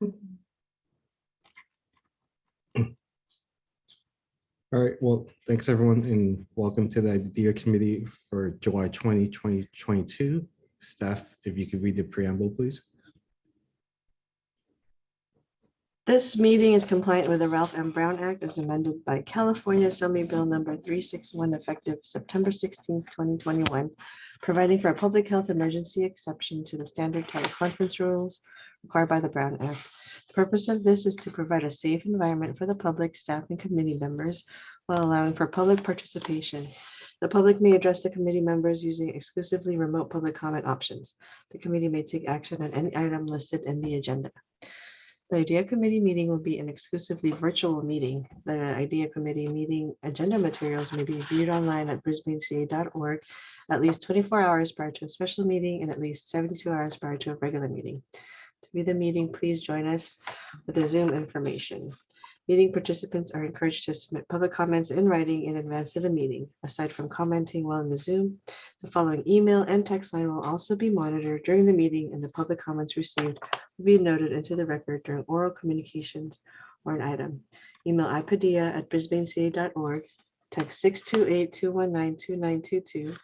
All right, well, thanks everyone and welcome to the IDEA Committee for July 20, 2022. Staff, if you could read the preamble, please. This meeting is compliant with the Ralph M. Brown Act as amended by California Assembly Bill number 361 effective September 16, 2021, providing for a public health emergency exception to the standard teleconference rules required by the Brown Act. The purpose of this is to provide a safe environment for the public, staff, and committee members while allowing for public participation. The public may address the committee members using exclusively remote public comment options. The committee may take action on any item listed in the agenda. The IDEA Committee meeting will be an exclusively virtual meeting. The IDEA Committee meeting agenda materials may be viewed online at brisbaneca.org at least 24 hours prior to a special meeting and at least 72 hours prior to a regular meeting. To view the meeting, please join us with the Zoom information. Meeting participants are encouraged to submit public comments in writing in advance of the meeting. Aside from commenting while in the Zoom, the following email and text line will also be monitored during the meeting, and the public comments received will be noted into the record during oral communications or an item. Email ipadilla@brisbaneca.org, text 628-219-2922.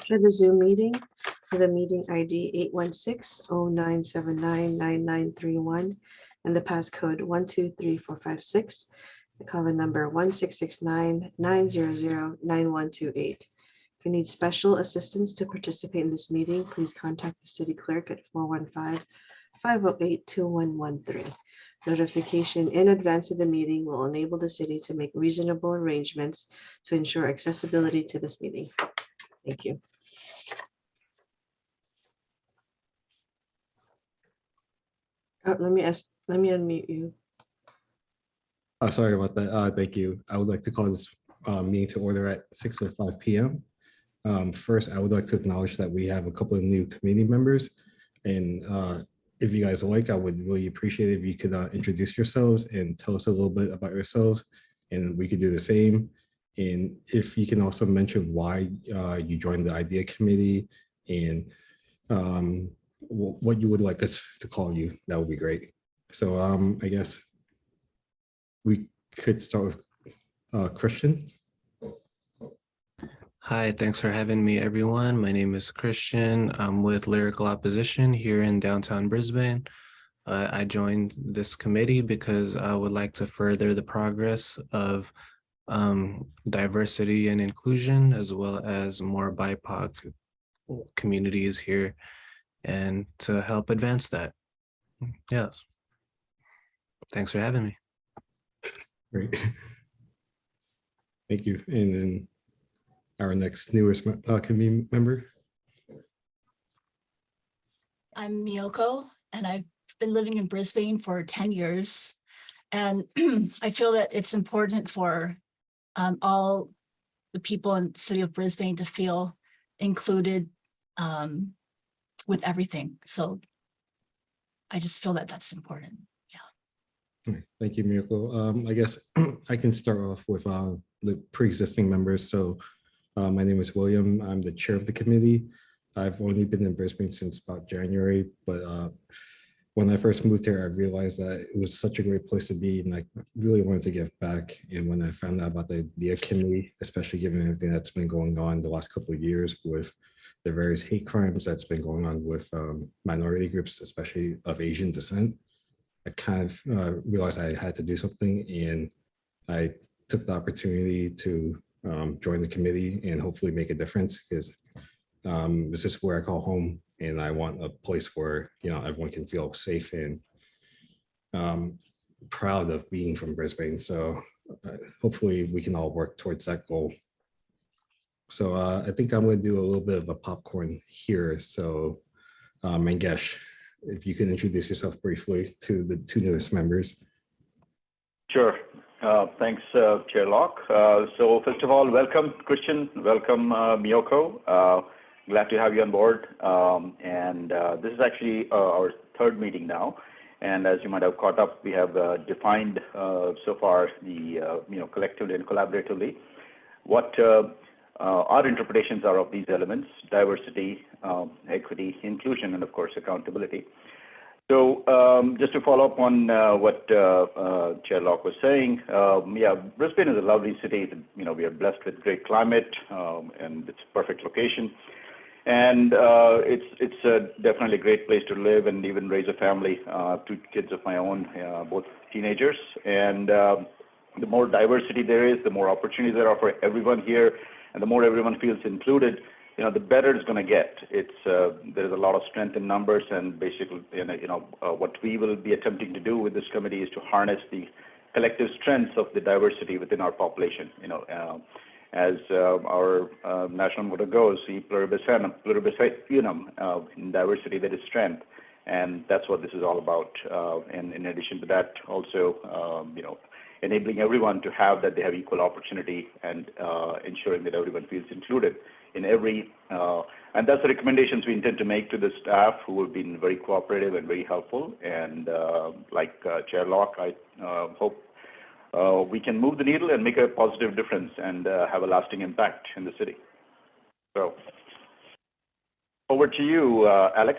For the Zoom meeting, for the meeting ID 816-0979-9931 and the passcode 123456, the caller number 1669-900-9128. If you need special assistance to participate in this meeting, please contact the city clerk at 415-508-2113. Notification in advance of the meeting will enable the city to make reasonable arrangements to ensure accessibility to this meeting. Thank you. Let me unmute you. Oh, sorry about that. Thank you. I would like to call this meeting to order at 6:05 p.m. First, I would like to acknowledge that we have a couple of new committee members. And if you guys like, I would really appreciate it if you could introduce yourselves and tell us a little bit about yourselves. And we could do the same. And if you can also mention why you joined the IDEA Committee and what you would like us to call you, that would be great. So I guess we could start with Christian. Hi, thanks for having me, everyone. My name is Christian. I'm with Lyrical Opposition here in downtown Brisbane. I joined this committee because I would like to further the progress of diversity and inclusion, as well as more BIPOC communities here, and to help advance that. Yes. Thanks for having me. Great. Thank you. And then our next newest committee member. I'm Miyoko, and I've been living in Brisbane for 10 years. And I feel that it's important for all the people in the city of Brisbane to feel included with everything. So I just feel that that's important. Yeah. Thank you, Miracle. I guess I can start off with the pre-existing members. So my name is William. I'm the chair of the committee. I've only been in Brisbane since about January, but when I first moved here, I realized that it was such a great place to be, and I really wanted to give back. And when I found out about the IDEA Committee, especially given everything that's been going on the last couple of years with the various hate crimes that's been going on with minority groups, especially of Asian descent, I kind of realized I had to do something, and I took the opportunity to join the committee and hopefully make a difference, because this is where I call home, and I want a place where, you know, everyone can feel safe and proud of being from Brisbane. So hopefully we can all work towards that goal. So I think I'm going to do a little bit of a popcorn here. So Mangesh, if you can introduce yourself briefly to the two newest members. Sure. Thanks, Chair Locke. So first of all, welcome, Christian. Welcome, Miyoko. Glad to have you on board. This is actually our third meeting now. And as you might have caught up, we have defined so far the, collectively and collaboratively, what our interpretations are of these elements: diversity, equity, inclusion, and of course, accountability. So just to follow up on what Chair Locke was saying, yeah, Brisbane is a lovely city. You know, we are blessed with great climate, and it's a perfect location. And it's definitely a great place to live and even raise a family. 2 kids of my own, both teenagers. And the more diversity there is, the more opportunities there are for everyone here, and the more everyone feels included, you know, the better it's going to get. There's a lot of strength in numbers, and basically, what we will be attempting to do with this committee is to harness the collective strengths of the diversity within our population. You know, as our national motto goes, "E pluribus unum," in diversity there is strength, and that's what this is all about. And in addition to that, also, enabling everyone to have that they have equal opportunity, and ensuring that everyone feels included in every, and that's the recommendations we intend to make to the staff, who have been very cooperative and very helpful. And like Chair Locke, I hope we can move the needle and make a positive difference and have a lasting impact in the city. So over to you, Alex.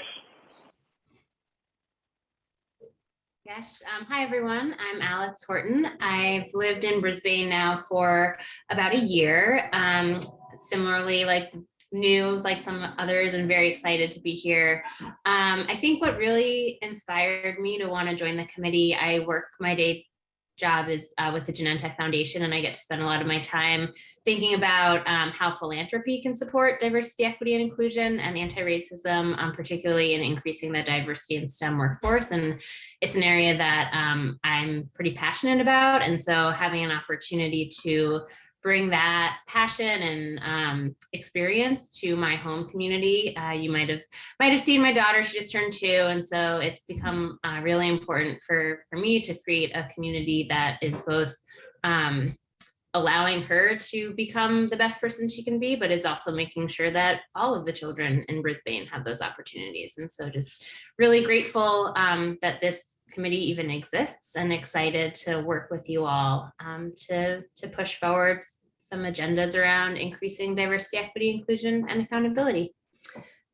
Yes. Hi, everyone. I'm Alex Horton. I've lived in Brisbane now for about a year. Similarly, new like some others, and very excited to be here. I think what really inspired me to want to join the committee, I work my day job is with the Genentech Foundation, and I get to spend a lot of my time thinking about how philanthropy can support diversity, equity, and inclusion, and anti-racism, particularly in increasing the diversity in STEM workforce. And it's an area that I'm pretty passionate about. And so having an opportunity to bring that passion and experience to my home community. You might have seen my daughter, she just turned 2. And so it's become really important for me to create a community that is both allowing her to become the best person she can be, but is also making sure that all of the children in Brisbane have those opportunities. And so just really grateful that this committee even exists, and excited to work with you all to push forward some agendas around increasing diversity, equity, inclusion, and accountability.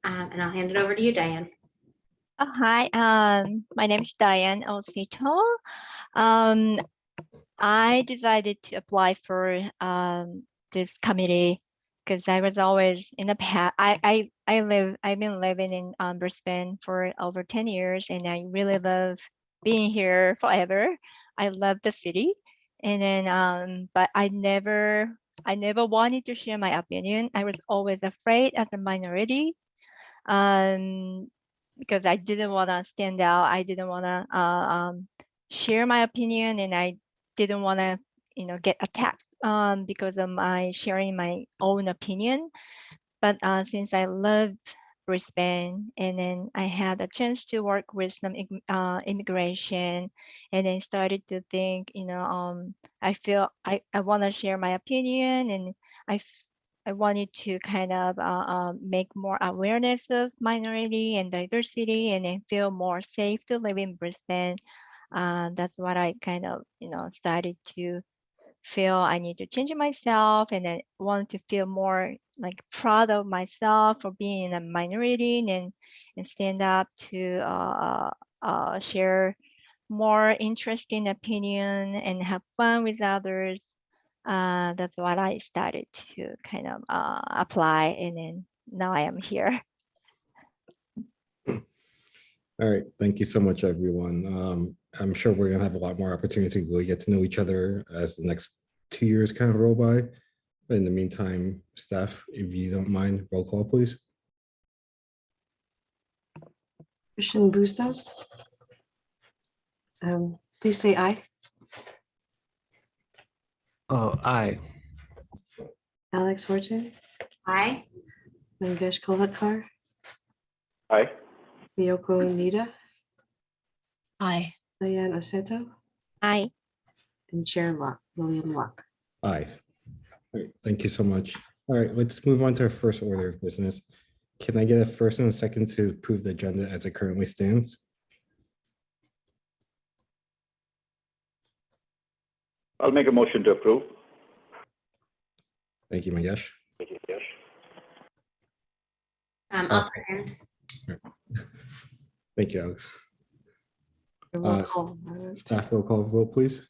And I'll hand it over to you, Diane. Oh, hi, my name is Diane Osito. I decided to apply for this committee because I was always in the past. I've been living in Brisbane for over 10 years, and I really love being here forever. I love the city, and then but I never wanted to share my opinion. I was always afraid as a minority, because I didn't want to stand out. I didn't want to share my opinion, and I didn't want to, get attacked because of my sharing my own opinion. But since I loved Brisbane, and then I had a chance to work with some immigration, and then started to think, I feel I want to share my opinion, and I wanted to kind of make more awareness of minority and diversity, and then feel more safe to live in Brisbane. That's what I kind of, started to feel I need to change myself, and then want to feel more like proud of myself for being in a minority, and stand up to share more interesting opinion and have fun with others. That's what I started to kind of apply, and then now I am here. All right, thank you so much, everyone. I'm sure we're gonna have a lot more opportunity to really get to know each other as the next 2 years kind of roll by. But in the meantime, staff, if you don't mind, roll call, please. Christian Bustos. Please say aye. Oh, aye. Alex Horton, Hi. Mangesh Kolhatkar, Hi. Miyoko Nida, Aye. Diane Oseto, Hi. and Chair Locke, William Locke. Aye. All right, thank you so much. All right, let's move on to our first order of business. Can I get a first and a second to approve the agenda as it currently stands? I'll make a motion to approve. Thank you, Mangesh. I'll second. Thank you, Alex. Roll Uh, call. Staff roll call vote, please.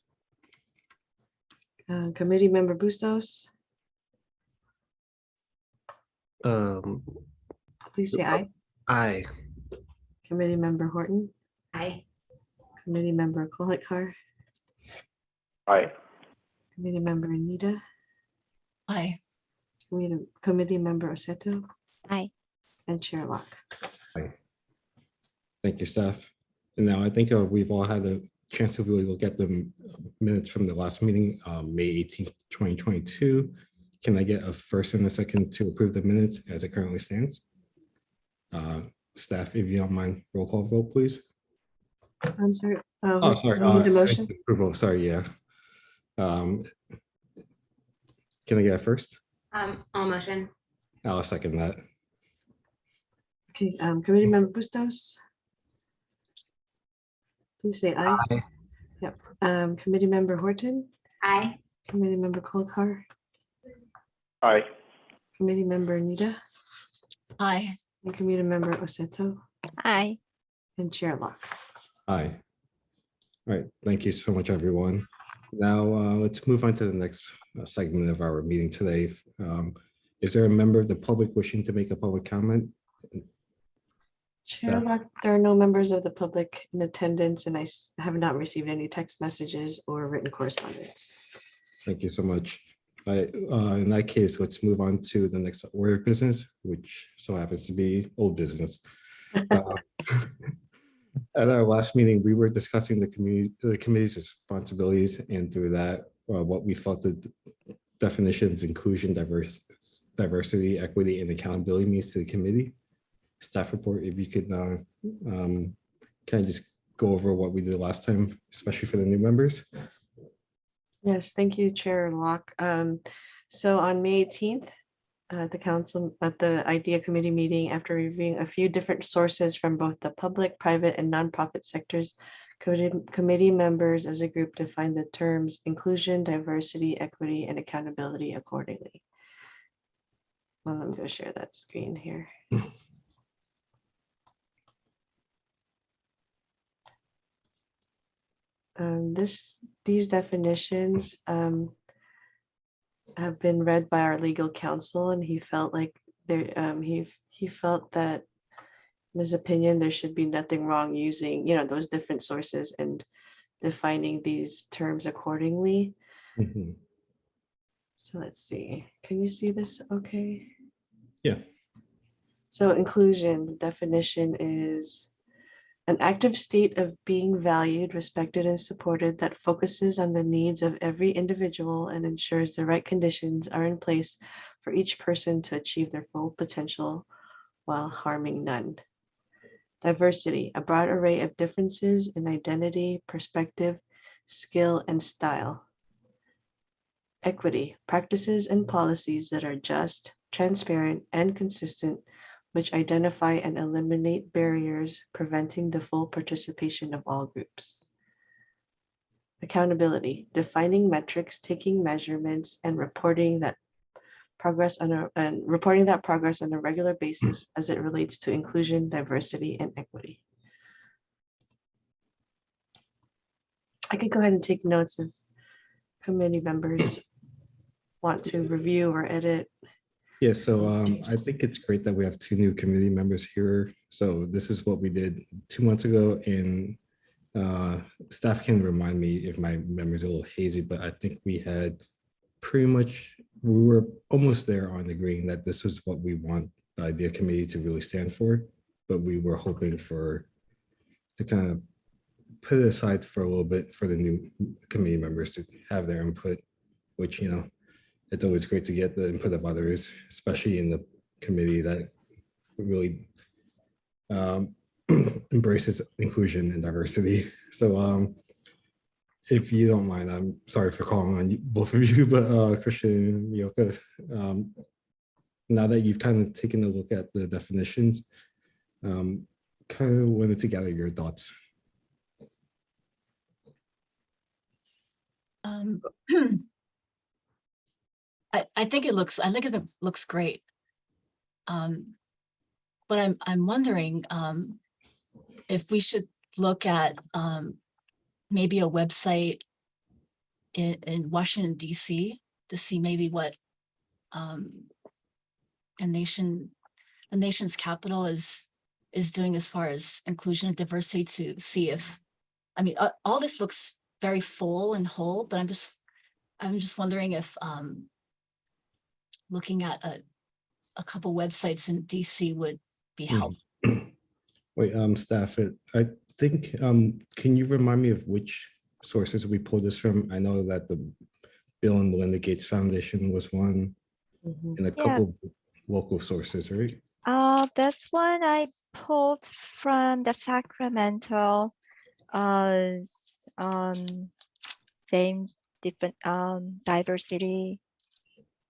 Committee member Bustos, please say aye. Aye. Committee member Horton, Aye. committee member Kolakar, Aye. committee member Anita, Aye. committee member Oseto, Aye. and Chair Locke. Aye. Thank you, staff. And now I think we've all had a chance to really look at the minutes from the last meeting, May 18th, 2022. Can I get a first and a second to approve the minutes as it currently stands? Staff, if you don't mind, roll call vote, please. I'm sorry. Oh, sorry. We need a motion. Approval, sorry, yeah. Can I get a first? All motion. I'll second that. Okay, committee member Bustos, please say aye. Aye. Yep. Committee member Horton, Aye. committee member Kolakar, Aye. committee member Anita, Aye. and committee member Oseto, Aye. and Chair Locke. Aye. All right, thank you so much, everyone. Now, let's move on to the next segment of our meeting today. Is there a member of the public wishing to make a public comment? Chair Staff? Locke, there are no members of the public in attendance, and I have not received any text messages or written correspondence. Thank you so much. In that case, let's move on to the next order of business, which so happens to be old business. At our last meeting, we were discussing the committee's responsibilities, and through that, what we felt the definition of inclusion, diversity, equity, and accountability means to the committee. Staff report, if you could kind of just go over what we did last time, especially for the new members. Yes, thank you, Chair Locke. So on May 18th, at the IDEA committee meeting, after reviewing a few different sources from both the public, private, and nonprofit sectors, committee members as a group defined the terms inclusion, diversity, equity, and accountability accordingly. Well, I'm going to share that screen here. These definitions have been read by our legal counsel, and he felt like he felt that in his opinion there should be nothing wrong using those different sources and defining these terms accordingly. Mhm. So let's see. Can you see this? Okay. Yeah. So inclusion, the definition is an active state of being valued, respected, and supported that focuses on the needs of every individual and ensures the right conditions are in place for each person to achieve their full potential while harming none. Diversity, a broad array of differences in identity, perspective, skill, and style. Equity, practices and policies that are just, transparent, and consistent, which identify and eliminate barriers preventing the full participation of all groups. Accountability, defining metrics, taking measurements, and reporting that progress on a regular basis as it relates to inclusion, diversity, and equity. I could go ahead and take notes if committee members want to review or edit. Yeah, so I think it's great that we have two new committee members here. So this is what we did 2 months ago, and staff can remind me if my memory's a little hazy, but I think we were almost there on agreeing that this was what we want the IDEA committee to really stand for, but we were hoping to kind of put it aside for a little bit for the new committee members to have their input, which, it's always great to get the input of others, especially in the committee that really embraces inclusion and diversity. So if you don't mind, I'm sorry for calling on both of you, but Christian and Mioka, now that you've kind of taken a look at the definitions, kind of wanted to gather your thoughts. I think it looks great. But I'm wondering if we should look at maybe a website in Washington, DC to see maybe what the nation's capital is doing as far as inclusion and diversity, to see if, I mean, all this looks very full and whole, but I'm just wondering if looking at a couple websites in DC would be helpful. Wait, staff, I think, can you remind me of which sources we pulled this from? I know that the Bill and Melinda Gates Foundation was one, Mhm. and a couple local sources, right? That's one I pulled from the Sacramento, same different diversity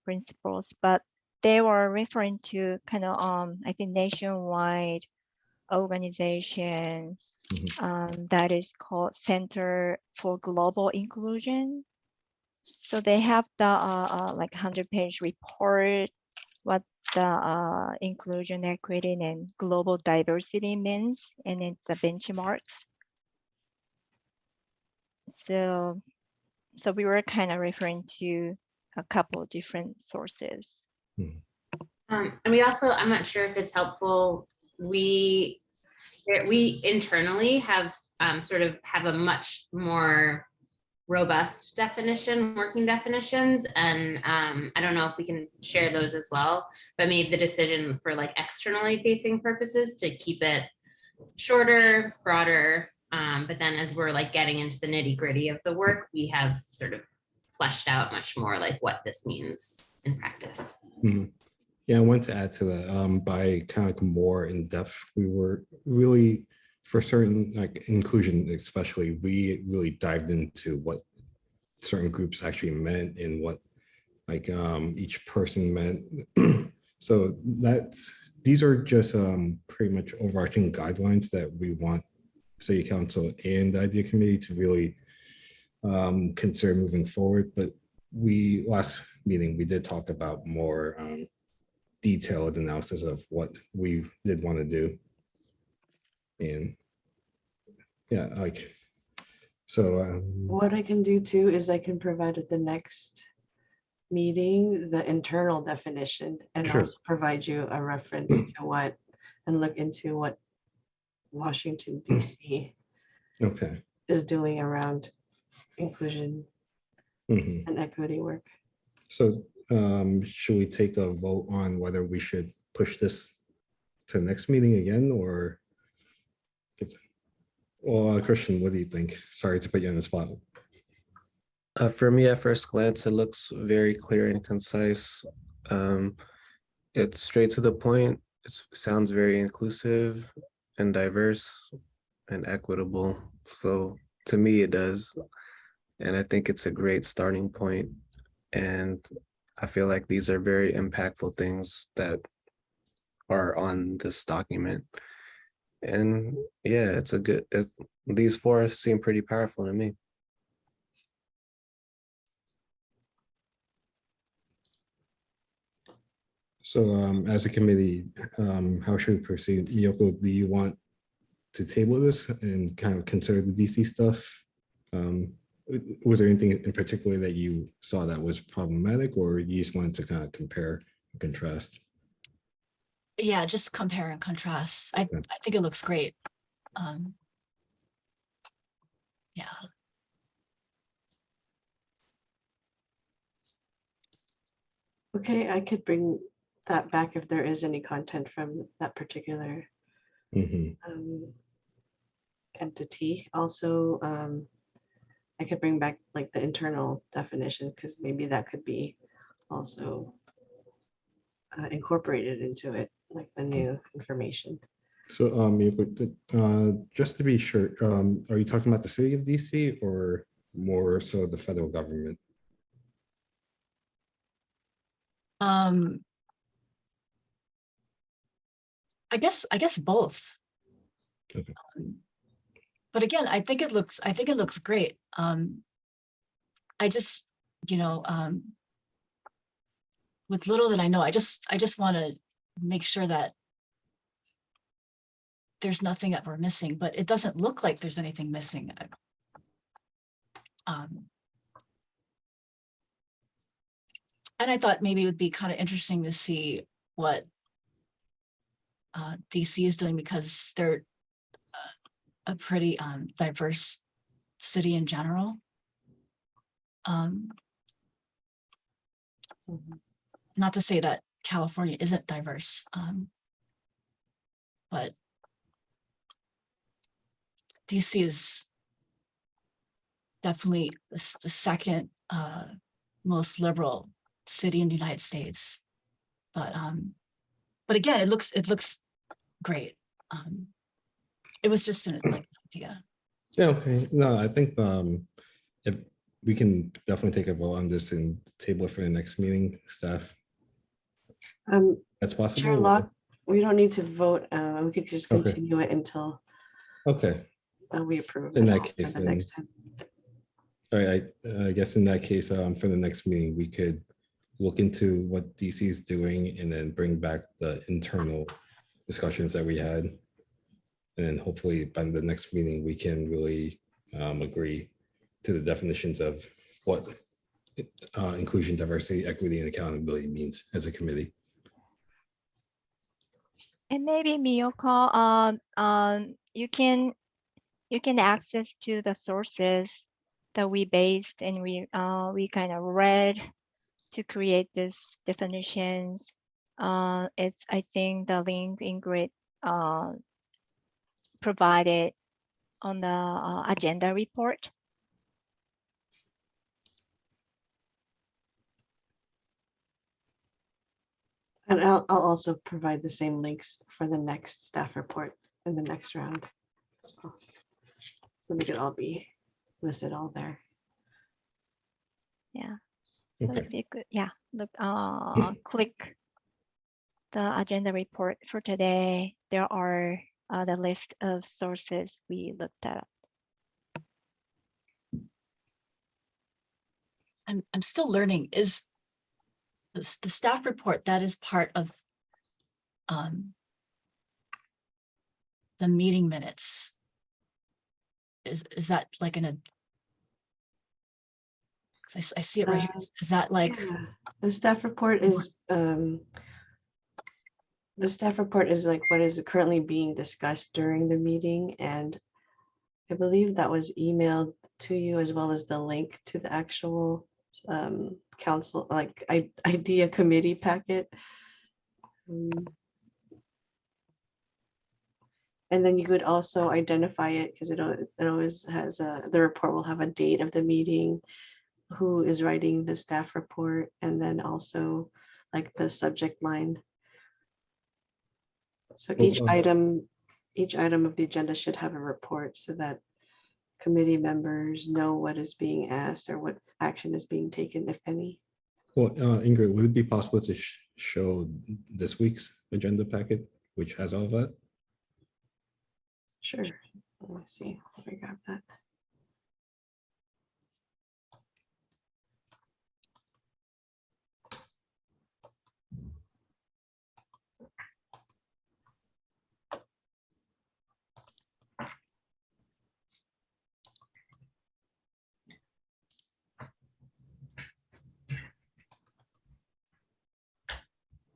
principles, but they were referring to kind of I think nationwide organization that is called Center for Global Inclusion. So they have the like 100-page report, what the inclusion, equity, and global diversity means, and it's the benchmarks. So we were kind of referring to a couple of different sources. And we also, I'm not sure if it's helpful, we internally have sort of have a much more robust definition, working definitions. And I don't know if we can share those as well, but made the decision for like externally facing purposes to keep it shorter, broader. But then as we're like getting into the nitty gritty of the work, we have sort of fleshed out much more like what this means in practice. Yeah, I want to add to that, by kind of like more in depth, we were really, for certain like inclusion especially, we really dived into what certain groups actually meant and what like each person meant. So these are just pretty much overarching guidelines that we want City Council and the Idea Committee to really consider moving forward. But last meeting, we did talk about more detailed analysis of what we did want to do. And yeah, like, so. What I can do too is I can provide at the next meeting the internal definition, and Sure. also provide you a reference to what, and look into what Washington DC Okay. is doing around inclusion and equity work. So should we take a vote on whether we should push this to the next meeting again, or? Well, Christian, what do you think? Sorry to put you on the spot. For me, at first glance, it looks very clear and concise. It's straight to the point. It sounds very inclusive and diverse and equitable. So to me, it does. And I think it's a great starting point. And I feel like these are very impactful things that are on this document. And yeah, it's a good, these four seem pretty powerful to me. So as a committee, how should we proceed? Miyoko, do you want to table this and kind of consider the DC stuff? Was there anything in particular that you saw that was problematic, or you just wanted to kind of compare and contrast? Yeah, just compare and contrast. I think it looks great. Yeah. Okay, I could bring that back if there is any content from that particular entity. Also, I could bring back like the internal definition, because maybe that could be also incorporated into it, like the new information. So Miyoko, just to be sure, are you talking about the city of DC or more so the federal government? I guess both. Okay. But again, I think it looks great. I just, with little that I know, I just want to make sure that there's nothing that we're missing, but it doesn't look like there's anything missing. And I thought maybe it would be kind of interesting to see what DC is doing, because they're a pretty diverse city in general. Not to say that California isn't diverse, but DC is definitely the second most liberal city in the United States. But again, it looks great. It was just an idea. Yeah, okay. No, I think if we can definitely take a vote on this and table it for the next meeting, staff. That's possible. Chair Locke, we don't need to vote. We could just Okay. continue it until Okay. we approve In it that all case, for the then. next time. All right, I guess in that case, for the next meeting, we could look into what DC is doing and then bring back the internal discussions that we had. And then hopefully by the next meeting, we can really agree to the definitions of what inclusion, diversity, equity, and accountability means as a committee. And maybe Miyoko, you can access to the sources that we based and we kind of read to create these definitions. It's, I think, the link Ingrid provided on the agenda report. And I'll also provide the same links for the next staff report in the next round as well. So they could all be listed all there. Yeah. So Okay. if you could, yeah, look, click the agenda report for today. There are the list of sources we looked at. I'm still learning. Is the staff report that is part of the meeting minutes? Is that like in a? 'Cause I see it right here. Is that like? Yeah, the staff report is like what is currently being discussed during the meeting, and I believe that was emailed to you as well as the link to the actual council like idea committee packet. And then you could also identify it because it always has the report will have a date of the meeting, who is writing the staff report, and then also like the subject line. So each item of the agenda should have a report so that committee members know what is being asked or what action is being taken, if any. Well, Ingrid, would it be possible to show this week's agenda packet, which has all of that? Sure. Let me see. Let me grab that.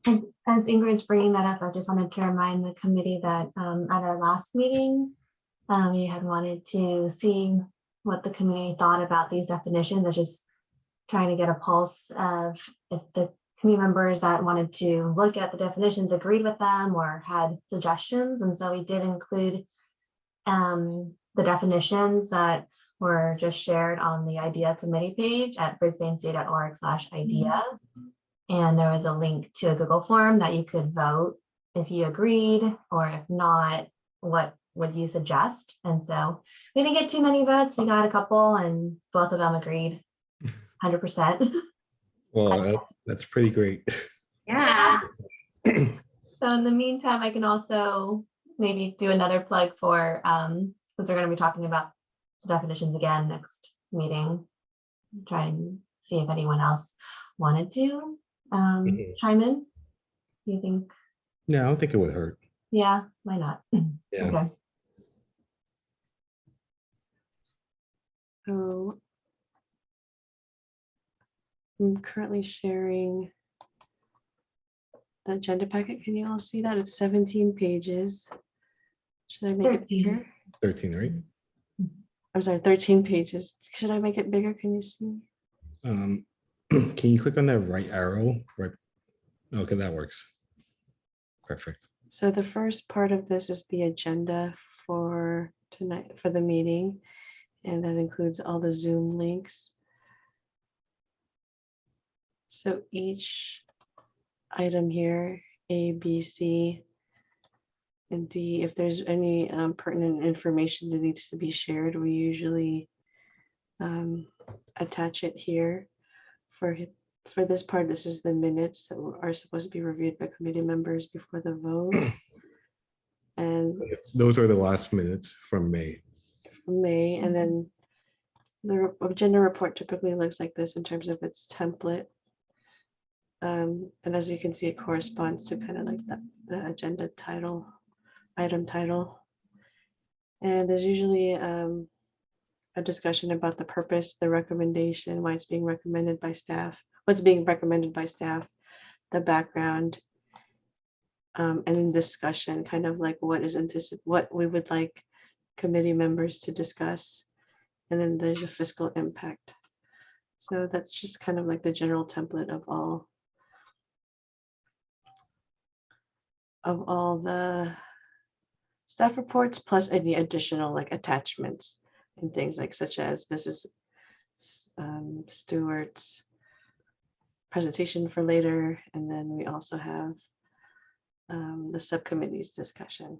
And as Ingrid's bringing that up, I just wanted to remind the committee that at our last meeting, you had wanted to see what the community thought about these definitions. I just trying to get a pulse of if the community members that wanted to look at the definitions agreed with them or had suggestions. And so we did include the definitions that were just shared on the IDEA committee page at brisbanecity.org/idea. And there was a link to a Google form that you could vote if you agreed, or if not, what would you suggest? And so we didn't get too many votes. We got a couple and both of them agreed 100%. Well, that's pretty great. Yeah. So in the meantime, I can also maybe do another plug for, since we're going to be talking about the definitions again next meeting, try and see if anyone else wanted to chime in. Do you think? Yeah, I don't think it would hurt. Yeah, why not? Yeah. Okay. So I'm currently sharing the agenda packet. Can you all see that? It's 17 pages. Should I make it 13. bigger? 13, right? I'm sorry, 13 pages. Should I make it bigger? Can you see? Can you click on that right arrow? Right. Okay, that works. Perfect. So the first part of this is the agenda for tonight, for the meeting, and that includes all the Zoom links. So each item here, A, B, C, and D, if there's any pertinent information that needs to be shared, we usually attach it here. For this part, this is the minutes that are supposed to be reviewed by committee members before the vote. And Those are the last minutes from May. May, and then the agenda report typically looks like this in terms of its template. And as you can see, it corresponds to kind of like the agenda title, item title. And there's usually a discussion about the purpose, the recommendation, why it's being recommended by staff, what's being recommended by staff, the background, and then discussion, kind of like what we would like committee members to discuss. And then there's a fiscal impact. So that's just kind of like the general template of all the staff reports, plus any additional like attachments and things like such as this is Stuart's presentation for later. And then we also have the subcommittees discussion.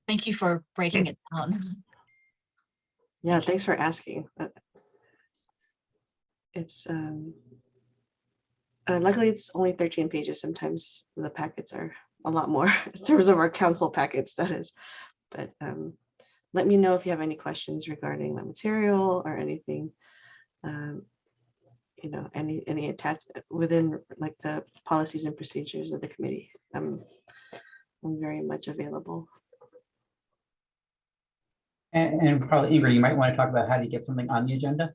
Thank you for breaking it down. Yeah, thanks for asking. It's luckily it's only 13 pages. Sometimes the packets are a lot more in terms of our council packets, that is. But let me know if you have any questions regarding the material or anything, you know, any attached within like the policies and procedures of the committee. I'm very much available. And probably, Ingrid, you might want to talk about how to get something on the agenda.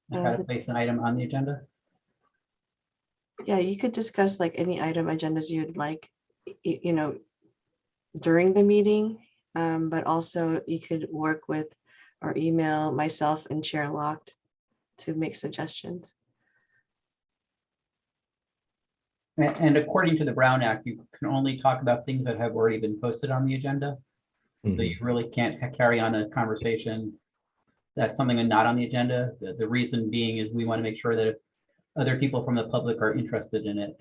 Like how to place an item on the agenda. Yeah, you could discuss like any item agendas you'd like, you know, during the meeting, but also you could work with or email myself and Chair Locke to make suggestions. And according to the Brown Act, you can only talk about things that have already been posted on the agenda. So you really can't carry on a conversation that's something and not on the agenda. The reason being is we want to make sure that if other people from the public are interested in it,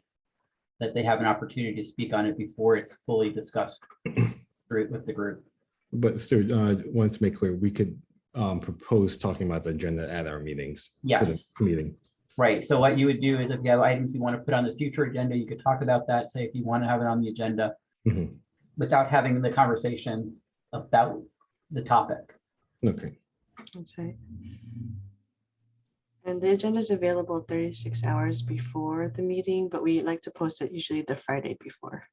that they have an opportunity to speak on it before it's fully discussed with the group. But Stuart, wanted to make clear, we could propose talking about the agenda at our meetings. For the Yes. meeting. Right. So what you would do is if you have items you want to put on the future agenda, you could talk about that. Say if you want to have it on the agenda without having the conversation about the topic. Okay. That's right. And the agenda is available 36 hours before the meeting, but we like to post it usually the Friday before,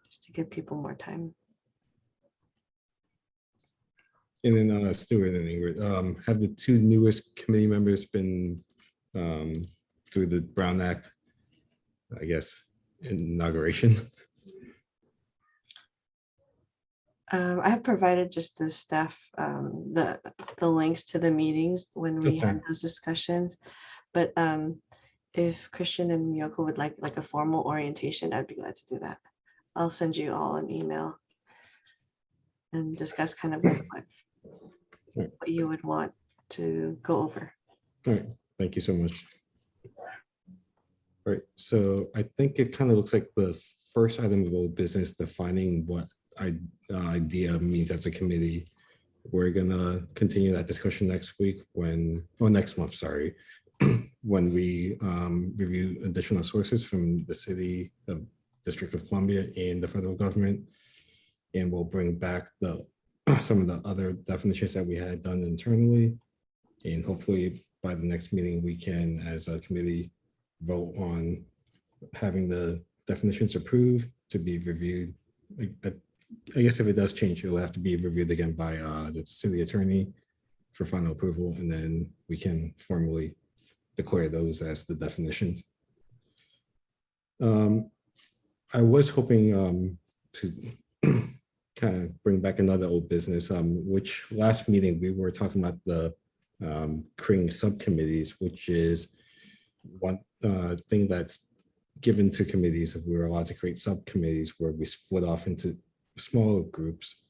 just to give people more time. And then Stuart and Ingrid, have the two newest committee members been through the Brown Act, I guess, inauguration? I have provided just the staff, the links to the meetings when we had those discussions. But if Christian and Miyoko would like a formal orientation, I'd be glad to do that. I'll send you all an email and discuss kind of like what you would want to go over. All right, thank you so much. All right, so I think it kind of looks like the first item of old business, defining what idea means as a committee. We're gonna continue that discussion next week next month, sorry, when we review additional sources from the city of District of Columbia and the federal government. And we'll bring back some of the other definitions that we had done internally. And hopefully by the next meeting, we can, as a committee, vote on having the definitions approved to be reviewed. I guess if it does change, it will have to be reviewed again by the city attorney for final approval, and then we can formally declare those as the definitions. I was hoping to kind of bring back another old business, which last meeting we were talking about the creating subcommittees, which is one thing that's given to committees. We're allowed to create subcommittees where we split off into smaller groups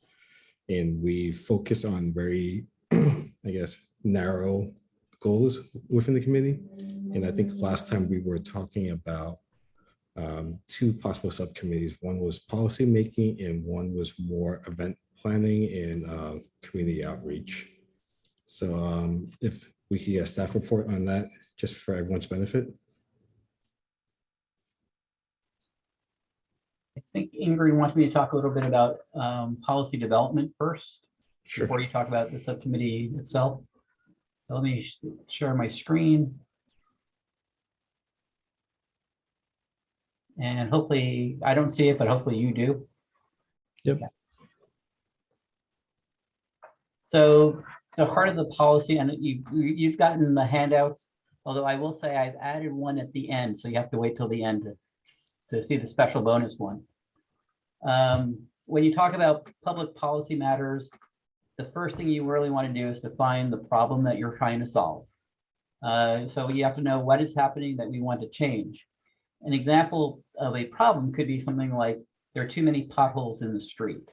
and we focus on very, I guess, narrow goals within the committee. And I think last time we were talking about two possible subcommittees. One was policy making and one was more event planning and community outreach. So if we could get a staff report on that, just for everyone's benefit. I think Ingrid wants me to talk a little bit about policy development first, Sure. before you talk about the subcommittee itself. So let me share my screen. And hopefully, I don't see it, but hopefully you do. Yep. Yeah. So the heart of the policy, and you've gotten the handouts, although I will say I've added one at the end, so you have to wait till the end to see the special bonus one. When you talk about public policy matters, the first thing you really want to do is define the problem that you're trying to solve. So you have to know what is happening that we want to change. An example of a problem could be something like there are too many potholes in the street.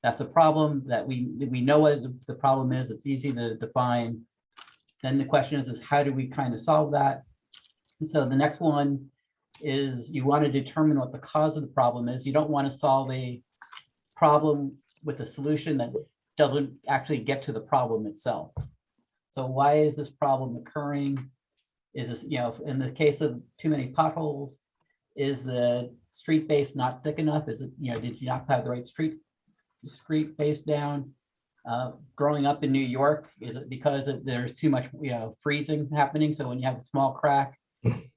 That's a problem that we know what the problem is. It's easy to define. Then the question is how do we kind of solve that? And so the next one is you want to determine what the cause of the problem is. You don't want to solve a problem with a solution that doesn't actually get to the problem itself. So why is this problem occurring? Is this, in the case of too many potholes, is the street base not thick enough? Is it, did you not have the right street base down? Growing up in New York, is it because there's too much, freezing happening? So when you have a small crack,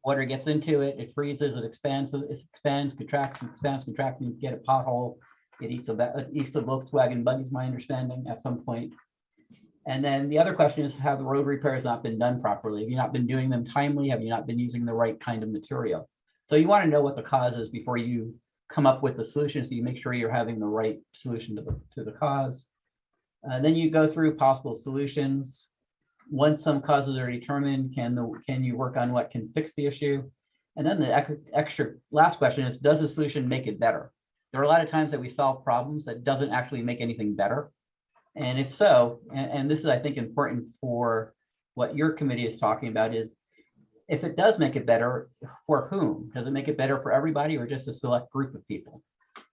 water gets into it, it freezes, it expands, contracts, expands, contracts, and you get a pothole. It eats a Volkswagen buggy, is my understanding, at some point. And then the other question is, have the road repairs not been done properly? Have you not been doing them timely? Have you not been using the right kind of material? So you want to know what the cause is before you come up with the solution, so you make sure you're having the right solution to the cause. Then you go through possible solutions. Once some causes are determined, can you work on what can fix the issue? And then the extra last question is, does the solution make it better? There are a lot of times that we solve problems that doesn't actually make anything better. And if so, and this is, I think, important for what your committee is talking about, is if it does make it better, for whom? Does it make it better for everybody or just a select group of people?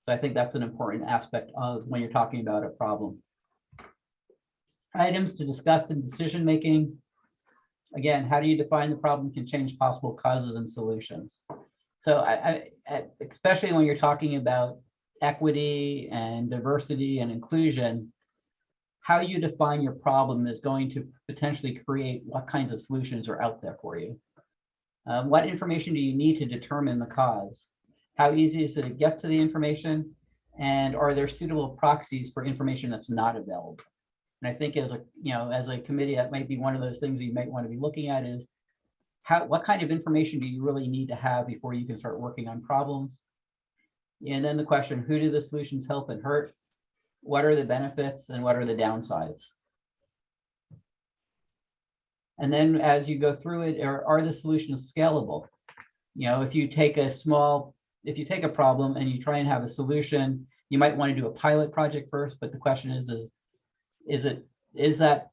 So I think that's an important aspect of when you're talking about a problem. Items to discuss in decision making. Again, how do you define the problem can change possible causes and solutions. So especially when you're talking about equity and diversity and inclusion, how you define your problem is going to potentially create what kinds of solutions are out there for you. What information do you need to determine the cause? How easy is it to get to the information? And are there suitable proxies for information that's not available? And I think as a committee, that might be one of those things you might want to be looking at is what kind of information do you really need to have before you can start working on problems? And then the question, who do the solutions help and hurt? What are the benefits and what are the downsides? And then as you go through it, are the solutions scalable? If you take a problem and you try and have a solution, you might want to do a pilot project first, but the question is that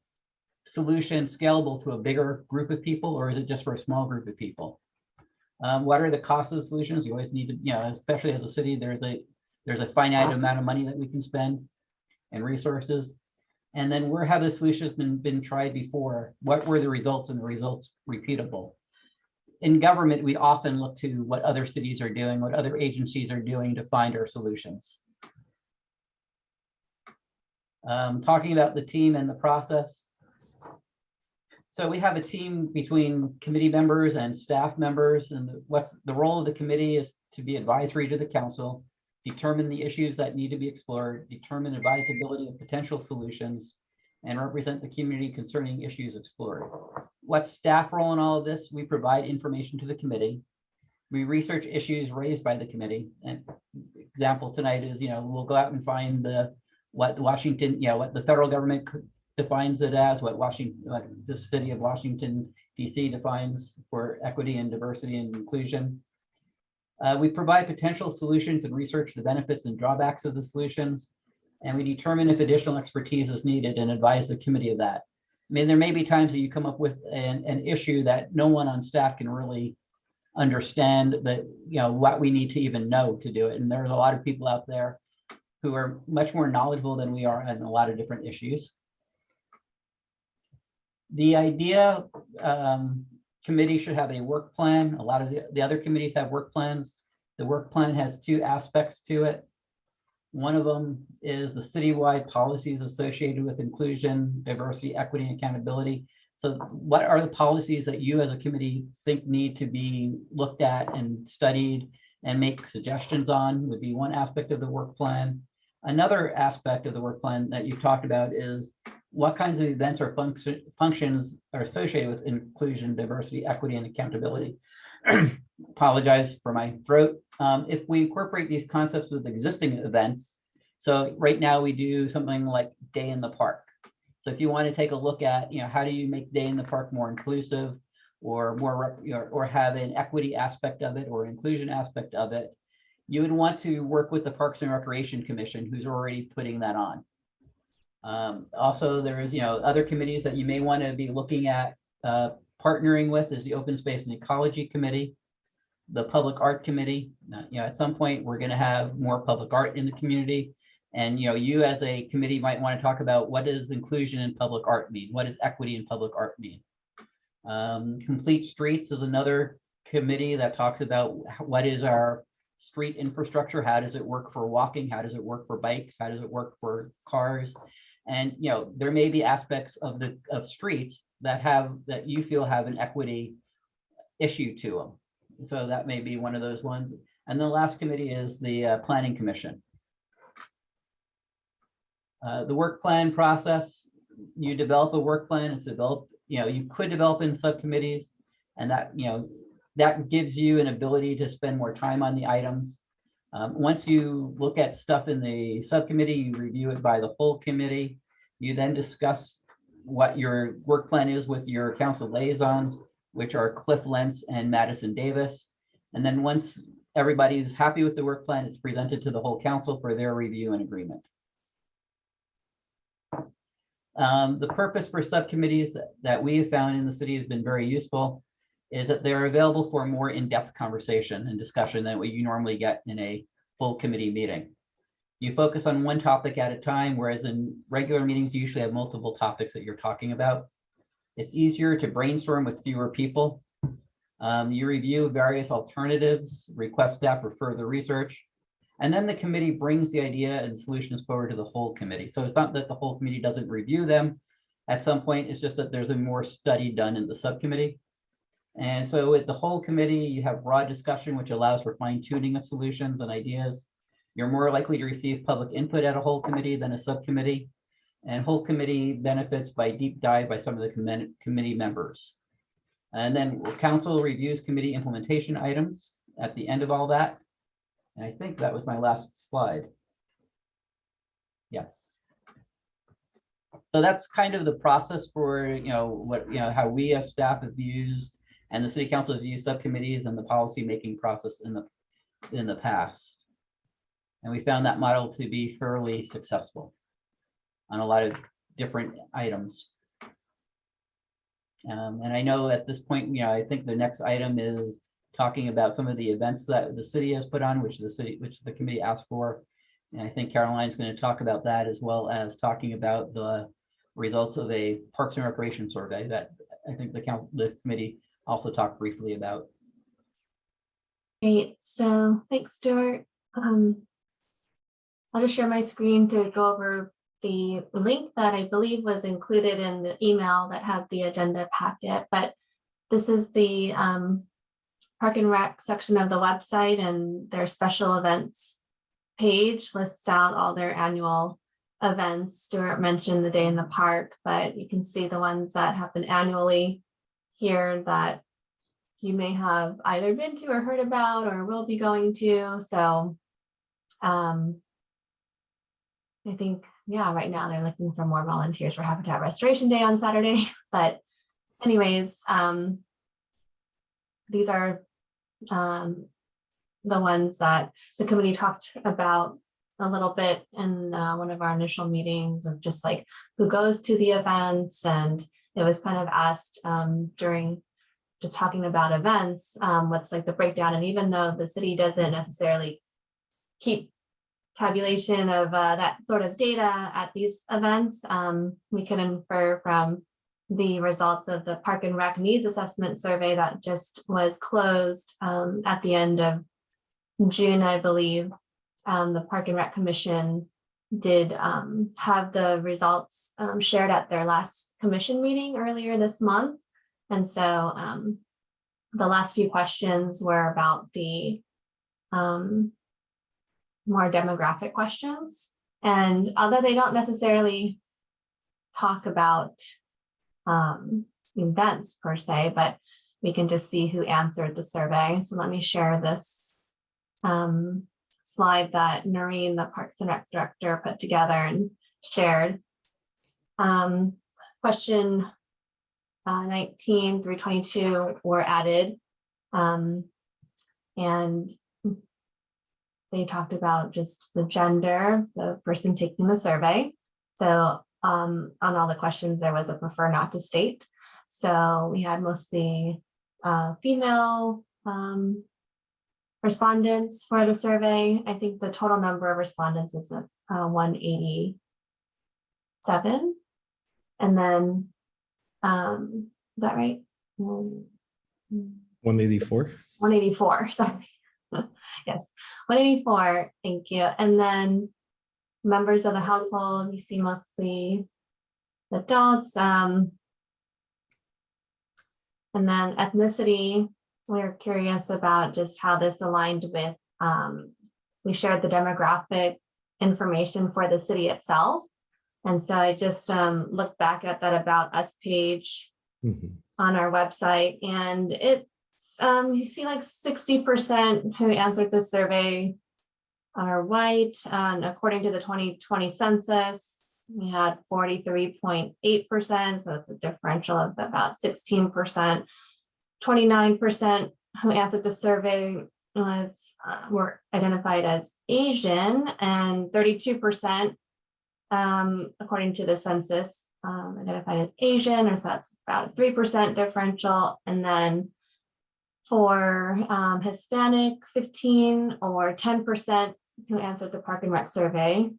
solution scalable to a bigger group of people, or is it just for a small group of people? What are the costs of the solutions? You always need to, especially as a city, there's a finite amount of money that we can spend and resources. And then where have the solutions been tried before? What were the results, and the results repeatable? In government, we often look to what other cities are doing, what other agencies are doing to find our solutions. Talking about the team and the process. So we have a team between committee members and staff members, and what's the role of the committee is to be advisory to the council, determine the issues that need to be explored, determine advisability of potential solutions, and represent the community concerning issues explored. What's staff role in all of this? We provide information to the committee. We research issues raised by the committee. And example tonight is, we'll go out and find what Washington, what the federal government defines it as, what the city of Washington, D.C. defines for equity and diversity and inclusion. We provide potential solutions and research the benefits and drawbacks of the solutions, and we determine if additional expertise is needed and advise the committee of that. I mean, there may be times that you come up with an issue that no one on staff can really understand that, what we need to even know to do it. And there's a lot of people out there who are much more knowledgeable than we are on a lot of different issues. The idea committee should have a work plan. A lot of the other committees have work plans. The work plan has two aspects to it. One of them is the citywide policies associated with inclusion, diversity, equity, and accountability. So what are the policies that you as a committee think need to be looked at and studied and make suggestions on would be one aspect of the work plan. Another aspect of the work plan that you've talked about is what kinds of events or functions are associated with inclusion, diversity, equity, and accountability. Apologize for my throat. If we incorporate these concepts with existing events, so right now we do something like Day in the Park. So if you want to take a look at, how do you make Day in the Park more inclusive or more, or have an equity aspect of it or inclusion aspect of it, you would want to work with the Parks and Recreation Commission, who's already putting that on. Also, there is, other committees that you may want to be looking at partnering with is the Open Space and Ecology Committee, the Public Art Committee. At some point, we're going to have more public art in the community. And, you as a committee might want to talk about what does inclusion in public art mean? What does equity in public art mean? Complete Streets is another committee that talks about what is our street infrastructure? How does it work for walking? How does it work for bikes? How does it work for cars? And, there may be aspects of streets that you feel have an equity issue to them. So that may be one of those ones. And the last committee is the Planning Commission. The work plan process, you develop a work plan, it's developed, you could develop in subcommittees, and that, that gives you an ability to spend more time on the items. Once you look at stuff in the subcommittee, you review it by the full committee. You then discuss what your work plan is with your council liaisons, which are Cliff Lentz and Madison Davis. And then once everybody is happy with the work plan, it's presented to the whole council for their review and agreement. The purpose for subcommittees that we have found in the city has been very useful is that they're available for more in-depth conversation and discussion than what you normally get in a full committee meeting. You focus on one topic at a time, whereas in regular meetings, you usually have multiple topics that you're talking about. It's easier to brainstorm with fewer people. You review various alternatives, request staff for further research, and then the committee brings the idea and solutions forward to the whole committee. So it's not that the whole committee doesn't review them at some point, it's just that there's a more study done in the subcommittee. And so with the whole committee, you have broad discussion, which allows for fine tuning of solutions and ideas. You're more likely to receive public input at a whole committee than a subcommittee. And whole committee benefits by deep dive by some of the committee members. And then council reviews committee implementation items at the end of all that. And I think that was my last slide. Yes. So that's kind of the process for, how we as staff have used and the city council have used subcommittees and the policy making process in the past. And we found that model to be fairly successful on a lot of different items. And I know at this point, I think the next item is talking about some of the events that the city has put on, which the committee asked for. And I think Caroline's going to talk about that, as well as talking about the results of a Parks and Recreation survey that I think the committee also talked briefly about. Great, so thanks, Stuart. I'll just share my screen to go over the link that I believe was included in the email that had the agenda packet, but this is the Park and Rec section of the website, and their special events page lists out all their annual events. Stuart mentioned the Day in the Park, but you can see the ones that happen annually here that you may have either been to or heard about or will be going to. So I think, yeah, right now they're looking for more volunteers for Habitat Restoration Day on Saturday. But anyways, these are the ones that the committee talked about a little bit in one of our initial meetings, of just like who goes to the events. And it was kind of asked during just talking about events, what's like the breakdown. And even though the city doesn't necessarily keep tabulation of that sort of data at these events, we can infer from the results of the Park and Rec Needs Assessment Survey that just was closed at the end of June, I believe. The Park and Rec Commission did have the results shared at their last commission meeting earlier this month. And so the last few questions were about the more demographic questions. And although they don't necessarily talk about events per se, but we can just see who answered the survey. So let me share this slide that Noreen, the Parks and Rec director, put together and shared. Question 19 through 22 were added, and they talked about just the gender, the person taking the survey. So on all the questions, there was a prefer not to state. So we had mostly female respondents for the survey. I think the total number of respondents is 187. And then, is that right? 184. 184, sorry. Yes, 184, thank you. And then members of the household, you see mostly adults. And then ethnicity, we're curious about just how this aligned with, we shared the demographic information for the city itself. And so I just looked back at that About Us page on our website, and it's, you see like 60% who answered the survey are white. According to the 2020 census, we had 43.8%, so it's a differential of about 16%. 29% who answered the survey were identified as Asian, and 32%, according to the census, identified as Asian, or so that's about a 3% differential. And then for Hispanic, 15 or 10% who answered the Park and Rec survey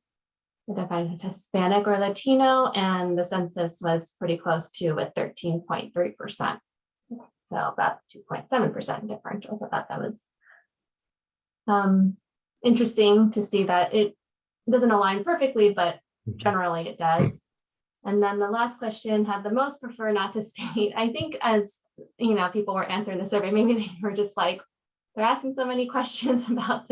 identified as Hispanic or Latino, and the census was pretty close to with 13.3%. So about 2.7% differential. So I thought that was interesting to see that it doesn't align perfectly, but generally it does. And then the last question had the most prefer not to state. I think as you know, people were answering the survey, maybe they were just like, they're asking so many questions about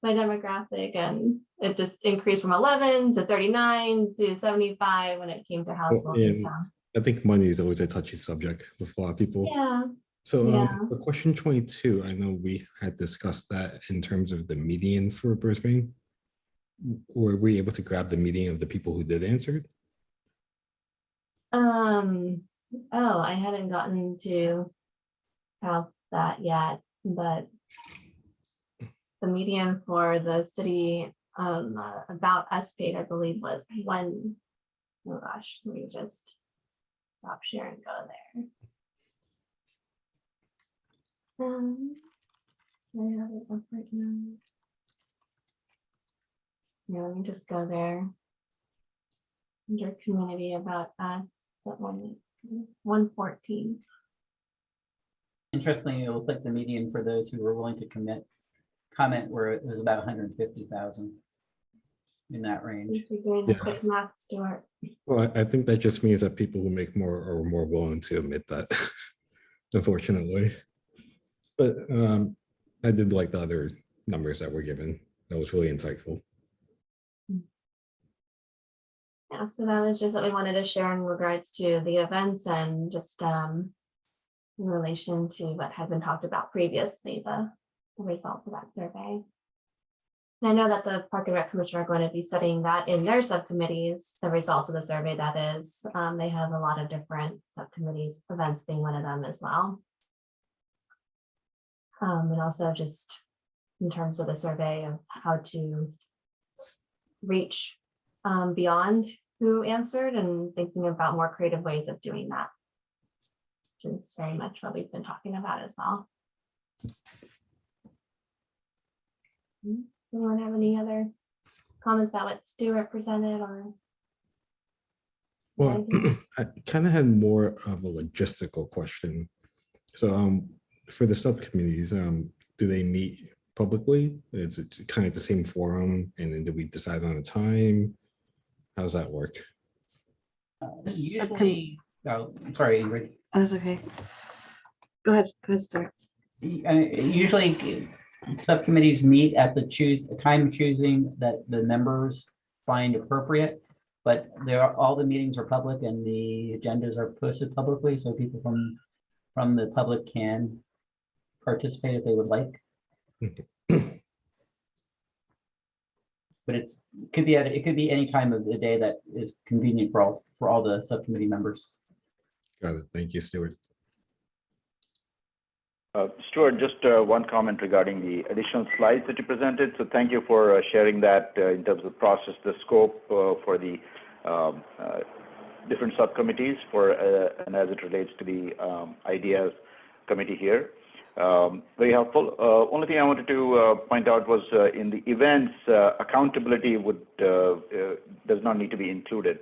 my demographic, and it just increased from 11 to 39 to 75 when it came to household income. I think money is always a touchy subject with a lot of people. Yeah. So for question 22, I know we had discussed that in terms of the median for Brisbane. Were we able to grab the median of the people who did answer? Oh, I hadn't gotten to have that yet, but the median for the city About Us page, I believe, was one. Oh gosh, let me just stop sharing and go there. I have it up right now. Yeah, let me just go there. Under community About Us, that 114. Interestingly, it looked like the median for those who were willing to comment where it was about 150,000. in that range. Thanks for doing the quick math, Stuart. Well, I think that just means that people who make more are more willing to admit that, unfortunately. But I did like the other numbers that were given. That was really insightful. Yeah, so that was just what we wanted to share in regards to the events and just in relation to what had been talked about previously, the results of that survey. And I know that the Park and Rec Commissioner are going to be studying that in their subcommittees, the results of the survey that is. They have a lot of different subcommittees, events being one of them as well. And also just in terms of the survey of how to reach beyond who answered and thinking about more creative ways of doing that, which is very much what we've been talking about as well. Anyone have any other comments about what Stuart presented or? Well, I kind of had more of a logistical question. So for the subcommittees, do they meet publicly? Is it kind of the same forum? And then do we decide on a time? How does that work? Usually, oh, sorry, Ingrid. That's okay. Go ahead, Stuart. Usually subcommittees meet at the time choosing that the members find appropriate, but all the meetings are public and the agendas are posted publicly, so people from the public can participate if they would like. But it could be any time of the day that is convenient for all the subcommittee members. Got it. Thank you, Stuart. Stuart, just one comment regarding the additional slides that you presented. So thank you for sharing that in terms of the process, the scope for the different subcommittees and as it relates to the ideas committee here. Very helpful. Only thing I wanted to point out was in the events, accountability does not need to be included.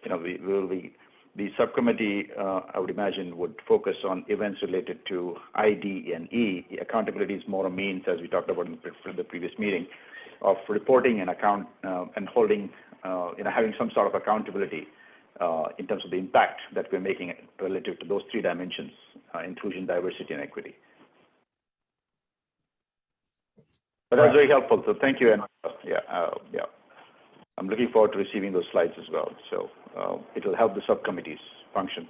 You know, the subcommittee, I would imagine, would focus on events related to ID and E. Accountability is more a means, as we talked about in the previous meeting, of reporting and account and holding, having some sort of accountability in terms of the impact that we're making relative to those three dimensions: inclusion, diversity, and equity. But that's very helpful. So thank you, and yeah. I'm looking forward to receiving those slides as well. So it'll help the subcommittees function.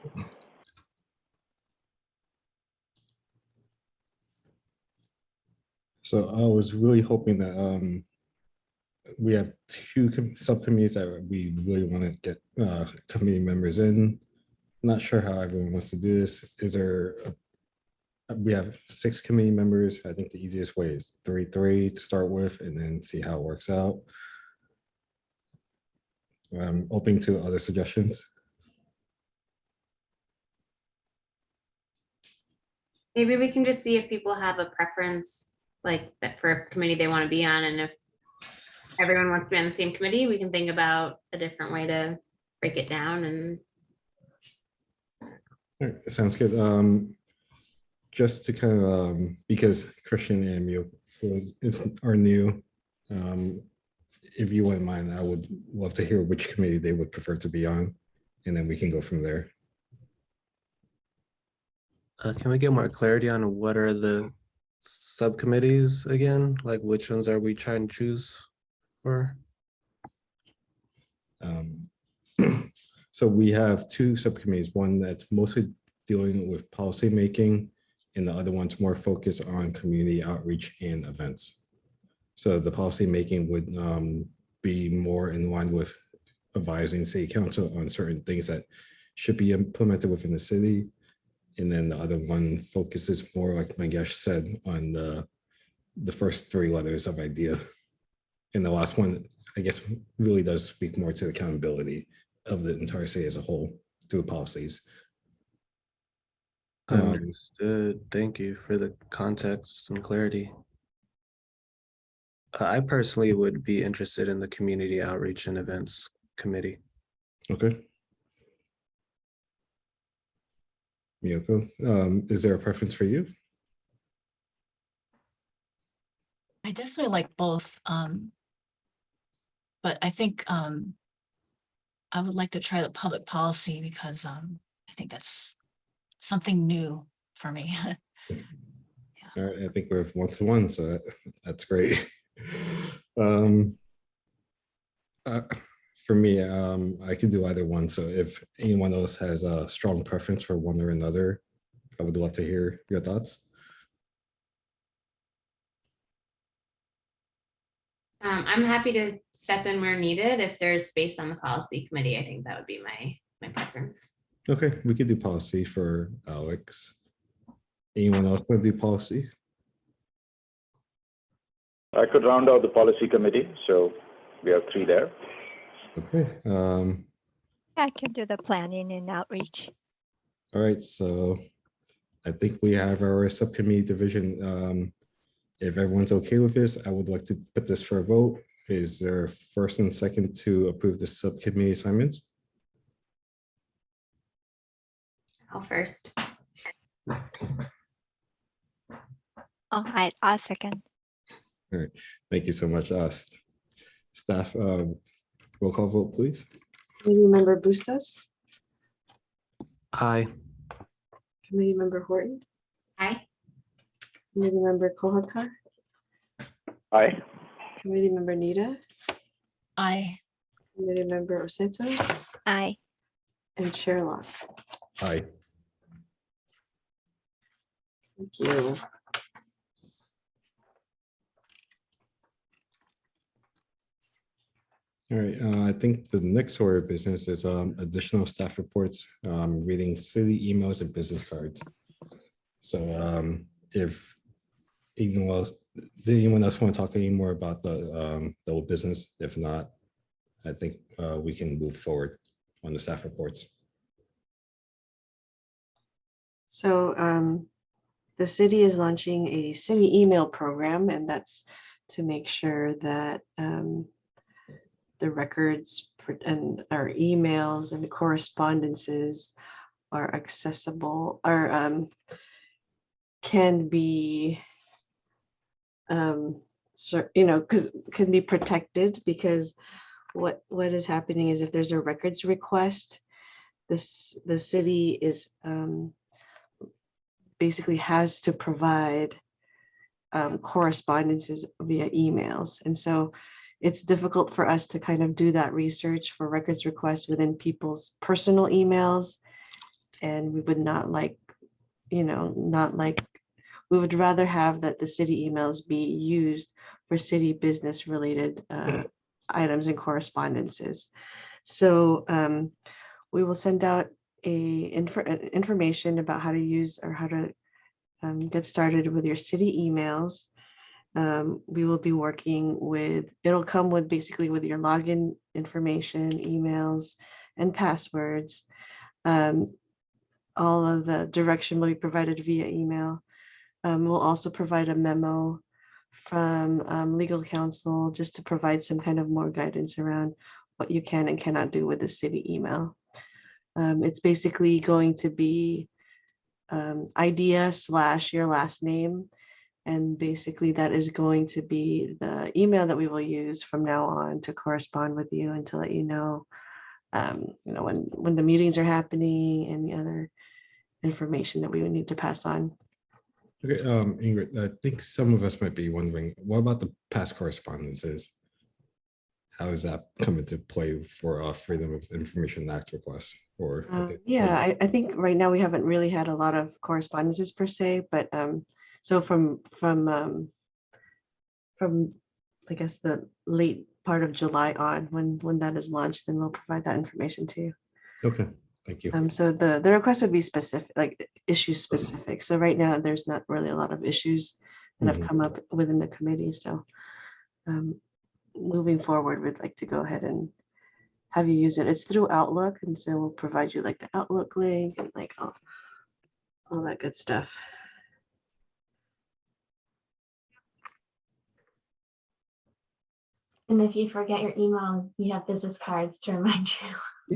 So I was really hoping that we have two subcommittees that we really want to get committee members in. Not sure how everyone wants to do this. We have 6 committee members. I think the easiest way is 3-3 to start with and then see how it works out. I'm open to other suggestions. Maybe we can just see if people have a preference, like that for a committee they want to be on, and if everyone wants to be on the same committee, we can think about a different way to break it down. And All right, sounds good. Just to kind of because Christian and you are new. If you wouldn't mind, I would love to hear which committee they would prefer to be on, and then we can go from there. Can we get more clarity on what are the subcommittees again? Like which ones are we trying to choose for? So we have 2 subcommittees, one that's mostly dealing with policy making, and the other one's more focused on community outreach and events. So the policy making would be more in line with advising city council on certain things that should be implemented within the city. And then the other one focuses more, like Mangesh said, on the first 3 letters of idea. And the last one, I guess, really does speak more to the accountability of the entire city as a whole through policies. Understood. Thank you for the context and clarity. I personally would be interested in the community outreach and events committee. Okay. Miyoko, is there a preference for you? I definitely like both. but I think I would like to try the public policy because I think that's something new for me. All right, I think we're 1-to-1, so that's great. Uh, for me, I can do either one. So if anyone else has a strong preference for one or another, I would love to hear your thoughts. I'm happy to step in where needed. If there's space on the policy committee, I think that would be my preference. Okay, we could do policy for Alex. Anyone else want to do policy? I could round out the policy committee, so we have 3 there. Okay. I can do the planning and outreach. All right, so I think we have our subcommittee division. If everyone's okay with this, I would like to put this for a vote. Is there a first and second to approve the subcommittee assignments? I'll first. Oh, I'll second. All right, thank you so much. Staff, roll call vote, please. Committee Member Bustos, Aye. Committee Member Horton, Aye. Committee Member Kohatkar, Aye. Committee Member Nita, Aye. Committee Member Oseto, Aye. and Chair Locke. Aye. Thank you. All right, I think the next order of business is additional staff reports, reading city emails and business cards. So if anyone else want to talk any more about the old business? If not, I think we can move forward on the staff reports. So the city is launching a city email program, and that's to make sure that the records and our emails and correspondences are accessible or can be, because can be protected, because what is happening is if there's a records request, the city is basically has to provide correspondences via emails. And so it's difficult for us to kind of do that research for records requests within people's personal emails. And we would not like, we would rather have that the city emails be used for city business related items and correspondences. So we will send out information about how to use or how to get started with your city emails. We will be working with, it'll come with basically with your login information, emails, and passwords. All of the direction will be provided via email. We'll also provide a memo from legal counsel just to provide some kind of more guidance around what you can and cannot do with the city email. It's basically going to be idea / your last name. And basically that is going to be the email that we will use from now on to correspond with you and to let you know, when the meetings are happening and the other information that we would need to pass on. Okay, Ingrid, I think some of us might be wondering, what about the past correspondences? How is that come into play for Freedom of Information Act requests? Or I think right now we haven't really had a lot of correspondences per se, but so from I guess the late part of July on, when that is launched, then we'll provide that information to you. Okay, thank you. So the request would be specific, like issue specific. So right now there's not really a lot of issues that have come up within the committee. So moving forward, we'd like to go ahead and have you use it. It's through Outlook, and so we'll provide you like the Outlook link and like all that good stuff. And if you forget your email, we have business cards to remind you.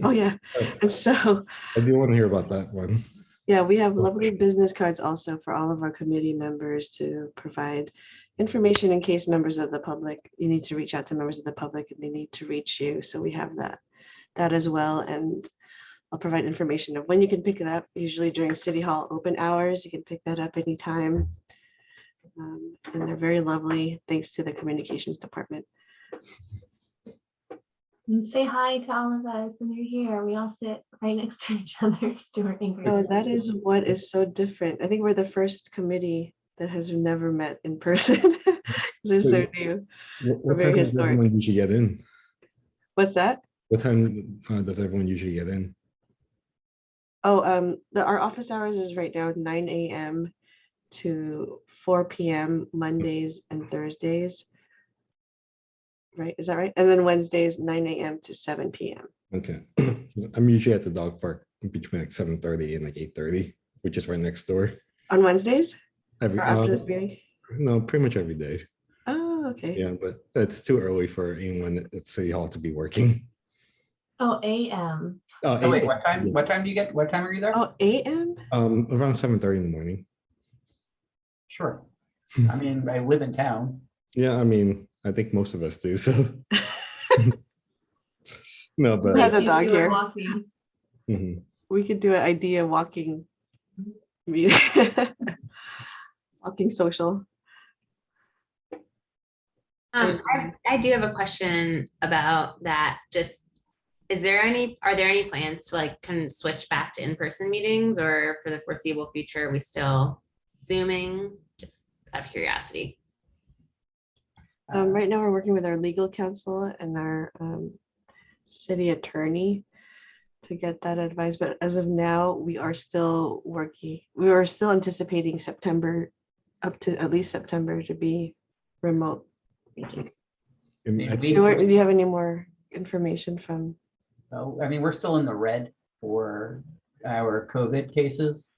Oh yeah, and so I do want to hear about that one. yeah, we have lovely business cards also for all of our committee members to provide information in case members of the public, you need to reach out to members of the public and they need to reach you. So we have that as well. And I'll provide information of when you can pick it up, usually during City Hall open hours. You can pick that up anytime. And they're very lovely, thanks to the communications department. And say hi to all of us when you're here. We all sit right next to each other, Stuart and Ingrid. Oh, that is what is so different. I think we're the first committee that has never met in person. They're so new. What Very time does historic. everyone usually get in? What's that? What time does everyone usually get in? Oh, our office hours is right now 9 a.m. to 4 p.m. Mondays and Thursdays. Right, is that right? And then Wednesdays 9 a.m. to 7 p.m. Okay. I'm usually at the dog park between like 7:30 and like 8:30, which is right next door. On Wednesdays Every or after this meeting? no, pretty much every day. Oh, okay. Yeah, but it's too early for anyone at City Hall to be working. Oh, AM. Oh, wait, 8 what time? What time do you get? What time are you there? Oh, a.m. Around 7:30 in the morning. Sure. I mean, I live in town. Yeah, I mean, I think most of us do. So no, but We have a Ladies, dog you were here. walking. mhm. We could do an idea walking meeting. Walking social. I do have a question about that. Just, are there any plans to like kind of switch back to in-person meetings, or for the foreseeable future, are we still Zooming? Just out of curiosity. Right now, we're working with our legal counsel and our city attorney to get that advice. But as of now, we are still working. We are still anticipating September, up to at least September, to be remote meeting. And I think Stuart, do you have any more information from? I mean, we're still in the red for our COVID cases.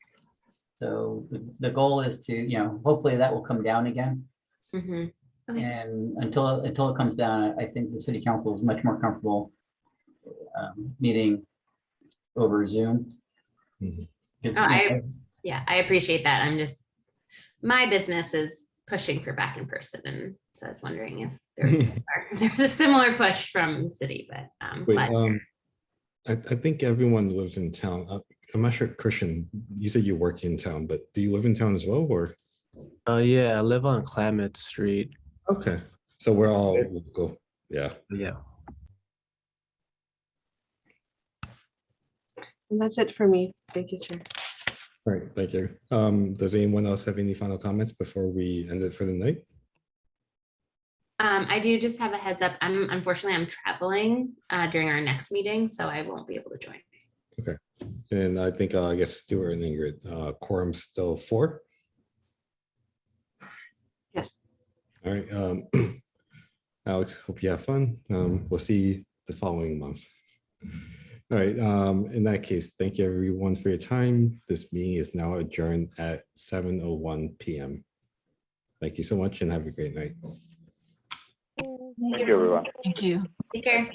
So the goal is to, hopefully that will come down again. Mhm. Okay. And until it comes down, I think the city council is much more comfortable meeting over Zoom. Mhm. It's, Yeah, I appreciate that. My business is pushing for back in person, and so I was wondering if there's a similar push from the city, but wait, glad. I think everyone lives in town. I'm not sure, Christian, you said you work in town, but do you live in town as well, or? Yeah, I live on Klamath Street. Okay, so we're all local. Yeah. Yeah. And that's it for me. Thank you, Chair. All right, thank you. Does anyone else have any final comments before we end it for the night? I do just have a heads up. Unfortunately, I'm traveling during our next meeting, so I won't be able to join. Okay, and I think I guess Stuart and Ingrid, quorum's still 4. Yes. All right, Alex, hope you have fun. We'll see you the following month. All right, in that case, thank you everyone for your time. This meeting is now adjourned at 7:01 p.m. Thank you so much and have a great night. Thank you, everyone. Thank you. Take care.